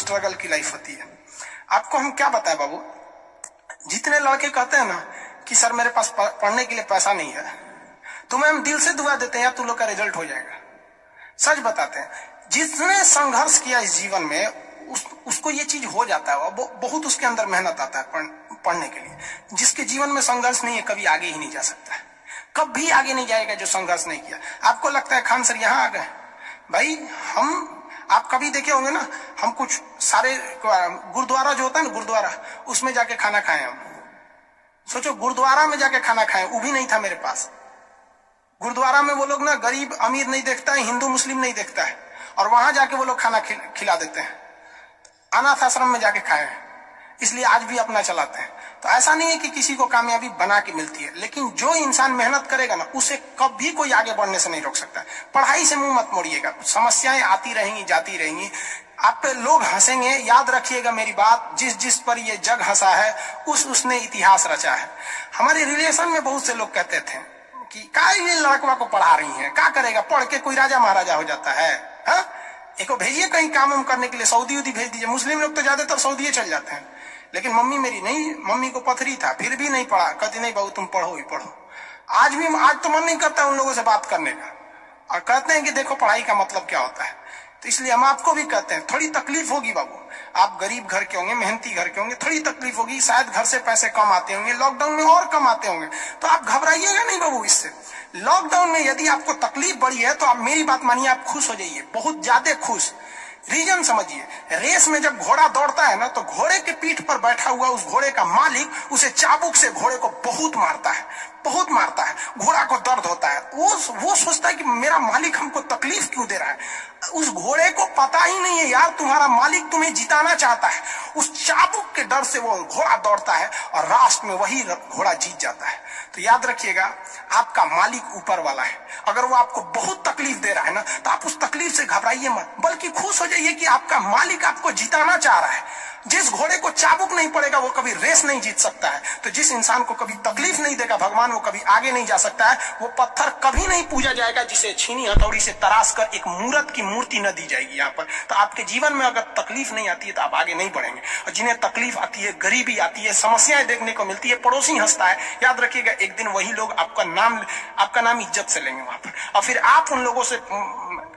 Struggle की life होती है। आपको हम क्या बताएं बाबू, जितने लड़के कहते हैं ना कि सर मेरे पास पढ़ने के लिए पैसा नहीं है, तुम्हें हम दिल से दुआ देते हैं यार तुम लोग का रिजल्ट हो जाएगा। सच बताते हैं, जिसने संघर्ष किया इस जीवन में उसको ये चीज हो जाता है, बहुत उसके अंदर मेहनत आता है पढ़ने के लिए। जिसके जीवन में संघर्ष नहीं है कभी आगे ही नहीं जा सकता है, कभी आगे नहीं जाएगा जो संघर्ष नहीं किया। आपको लगता है खान सर यहाँ आ गए, भाई आप कभी देखे होंगे ना, हम कुछ सारे गुरुद्वारा जो होता है ना, गुरुद्वारा उसमें जाके खाना खाए हम। सोचो गुरुद्वारा में जाके खाना खाए, वो भी नहीं था मेरे पास। गुरुद्वारा में वो लोग ना गरीब अमीर नहीं देखता है, हिंदू मुस्लिम नहीं देखता है, और वहां जाके वो लोग खाना खिला देते हैं। अनाथ आश्रम में जाके खाए, इसलिए आज भी अपना चलाते हैं। तो ऐसा नहीं है कि किसी को कामयाबी बना के मिलती है, लेकिन जो इंसान मेहनत करेगा ना उसे कभी कोई आगे बढ़ने से नहीं रोक सकता। पढ़ाई से मुंह मत मोड़िएगा, समस्याएं आती रहेंगी जाती रहेंगी, आप पे लोग हंसेंगे। याद रखिएगा मेरी बात, जिस पर ये जग हंसा है उसने इतिहास रचा है। हमारे रिलेशन में बहुत से लोग कहते थे कि क्या ये लड़कवा को पढ़ा रही है, क्या करेगा, पढ़ के कोई राजा महाराजा हो जाता है। हाँ, एको भेजिए कहीं काम करने के लिए, सऊदी उदी भेज दीजिए। मुस्लिम लोग तो ज्यादातर सऊदी चल जाते हैं, लेकिन मम्मी मेरी नहीं, मम्मी को पथरी था फिर भी नहीं पढ़ा, कहती नहीं बहू तुम पढ़ो ही पढ़ो। आज तो मन नहीं करता उन लोगों से बात करने का, और कहते हैं कि देखो पढ़ाई का मतलब क्या होता है। तो इसलिए हम आपको भी कहते हैं, थोड़ी तकलीफ होगी बाबू, आप गरीब घर के होंगे, मेहनती घर के होंगे, थोड़ी तकलीफ होगी, शायद घर से पैसे कम आते होंगे, लॉकडाउन में और कम आते होंगे, तो आप घबराइएगा नहीं बाबू इससे। लॉकडाउन में यदि आपको तकलीफ बढ़ी है तो आप मेरी बात मानिए, आप खुश हो जाइए, बहुत ज्यादा खुश। रीजन समझिए, रेस में जब घोड़ा दौड़ता है ना, तो घोड़े के पीठ पर बैठा हुआ उस घोड़े का मालिक उसे चाबुक से घोड़े को बहुत मारता है, बहुत मारता है, घोड़ा को दर्द होता है। वो सोचता है कि मेरा मालिक हमको तकलीफ क्यों दे रहा है। उस घोड़े को पता ही नहीं है यार तुम्हारा मालिक तुम्हें जिताना चाहता है। उस चाबुक के डर से वो घोड़ा दौड़ता है और लास्ट में वही घोड़ा जीत जाता है। तो याद रखिएगा, आपका मालिक ऊपर वाला है। अगर वो आपको बहुत तकलीफ दे रहा है ना, तो आप उस तकलीफ से घबराइए मत, बल्कि खुश हो जाइए कि आपका मालिक आपको जिताना चाह रहा है। जिस घोड़े को चाबुक नहीं पड़ेगा वो कभी रेस नहीं जीत सकता है। तो जिस इंसान को कभी तकलीफ नहीं देगा भगवान, वो कभी आगे नहीं जा सकता है। वो पत्थर कभी नहीं पूजा जाएगा जिसे छीनी हथौड़ी से तराश कर एक मूर्त की मूर्ति न दी जाएगी यहाँ पर। तो आपके जीवन में अगर तकलीफ नहीं आती है तो आप आगे नहीं बढ़ेंगे। और जिन्हें तकलीफ आती है, गरीबी आती है, समस्याएं देखने को मिलती है, पड़ोसी हंसता है, याद रखिएगा एक दिन वही लोग आपका नाम इज्जत से लेंगे वहां पर। और फिर आप उन लोगों से,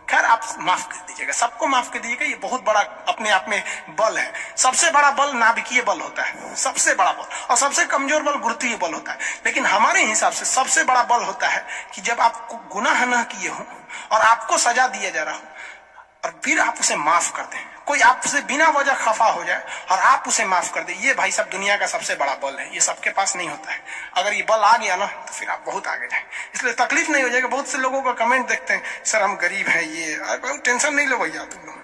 खैर आप माफ कर दीजिएगा, सबको माफ कर दीजिएगा, ये बहुत बड़ा अपने आप में बल है। सबसे बड़ा बल नाभिकीय बल होता है, सबसे बड़ा बल, और सबसे कमजोर बल गुरुत्वीय बल होता है। लेकिन हमारे हिसाब से सबसे बड़ा बल होता है कि जब आप गुनाह न किए हो और आपको सजा दिया जा रहा हो और फिर आप उसे माफ कर दें। कोई आपसे बिना वजह खफा हो जाए और आप उसे माफ कर दे, ये भाई साहब दुनिया का सबसे बड़ा बल है। ये सबके पास नहीं होता है। अगर ये बल आ गया ना तो फिर आप बहुत आगे जाए। इसलिए तकलीफ नहीं हो जाएगा। बहुत से लोगों का कमेंट देखते हैं, सर हम गरीब हैं, ये, अरे टेंशन नहीं लो भैया तुम लोग।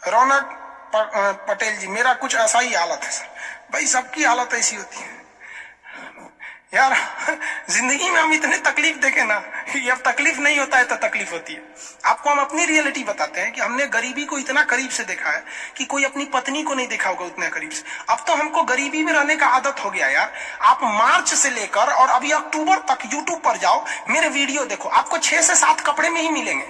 रौनक पटेल जी, मेरा कुछ ऐसा ही हालत है सर। भाई सबकी हालत ऐसी होती है यार। जिंदगी में हम इतने तकलीफ देखे ना, ये अब तकलीफ नहीं होता है तो तकलीफ होती है। आपको हम अपनी रियलिटी बताते हैं कि हमने गरीबी को इतना करीब से देखा है कि कोई अपनी पत्नी को नहीं देखा होगा उतना करीब से। अब तो हमको गरीबी में रहने का आदत हो गया यार। आप मार्च से लेकर और अभी अक्टूबर तक यूट्यूब पर जाओ, मेरे वीडियो देखो, आपको 6 से 7 कपड़े में ही मिलेंगे।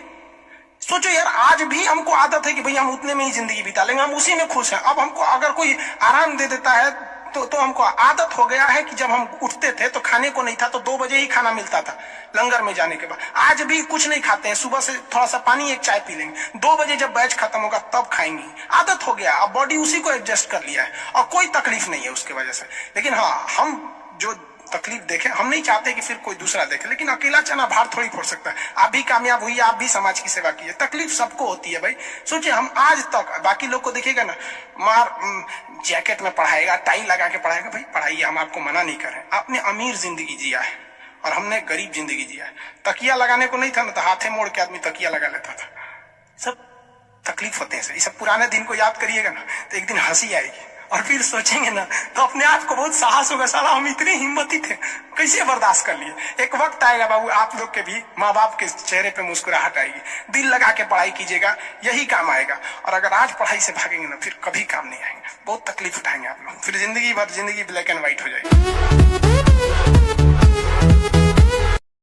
सोचो यार, आज भी हमको आदत है कि भाई हम उतने में ही जिंदगी बिता लेंगे, हम उसी में खुश हैं। अब हमको अगर कोई आराम दे देता है तो हमको आदत हो गया है कि जब हम उठते थे तो खाने को नहीं था, तो 2 बजे ही खाना मिलता था लंगर में जाने के बाद। आज भी कुछ नहीं खाते हैं, सुबह से थोड़ा सा पानी एक चाय पी लेंगे, 2 बजे जब बैच खत्म होगा तब खाएंगे। आदत हो गया, अब बॉडी उसी को एडजस्ट कर लिया है और कोई तकलीफ नहीं है उसके वजह से। लेकिन हाँ, हम जो तकलीफ देखे, हम नहीं चाहते कि फिर कोई दूसरा देखे, लेकिन अकेला चना भार थोड़ी फोड़ सकता है। आप भी कामयाब हुई, आप भी समाज की सेवा की। तकलीफ सबको होती है भाई। सोचिए, हम आज तक बाकी लोग को देखिएगा ना, जैकेट में पढ़ाएगा, टाई लगा के पढ़ाएगा, भाई पढ़ाइए, हम आपको मना नहीं कर रहे। आपने अमीर जिंदगी जिया है और हमने गरीब जिंदगी जिया है। तकिया लगाने को नहीं था ना, तो हाथे मोड़ के आदमी तकिया लगा लेता था। सब तकलीफ होते हैं। ये सब पुराने दिन को याद करिएगा ना तो एक दिन हंसी आएगी, और फिर सोचेंगे ना तो अपने आप को बहुत साहस होगा, साला हम इतने हिम्मती थे, कैसे बर्दाश्त कर लिए। एक वक्त आएगा बाबू, आप लोग के भी माँ बाप के चेहरे पे मुस्कुराहट आएगी। दिल लगा के पढ़ाई कीजिएगा, यही काम आएगा। और अगर आज पढ़ाई से भागेंगे ना, फिर कभी काम नहीं आएंगे, बहुत तकलीफ उठाएंगे आप लोग, फिर जिंदगी भर जिंदगी ब्लैक एंड व्हाइट हो जाएगी।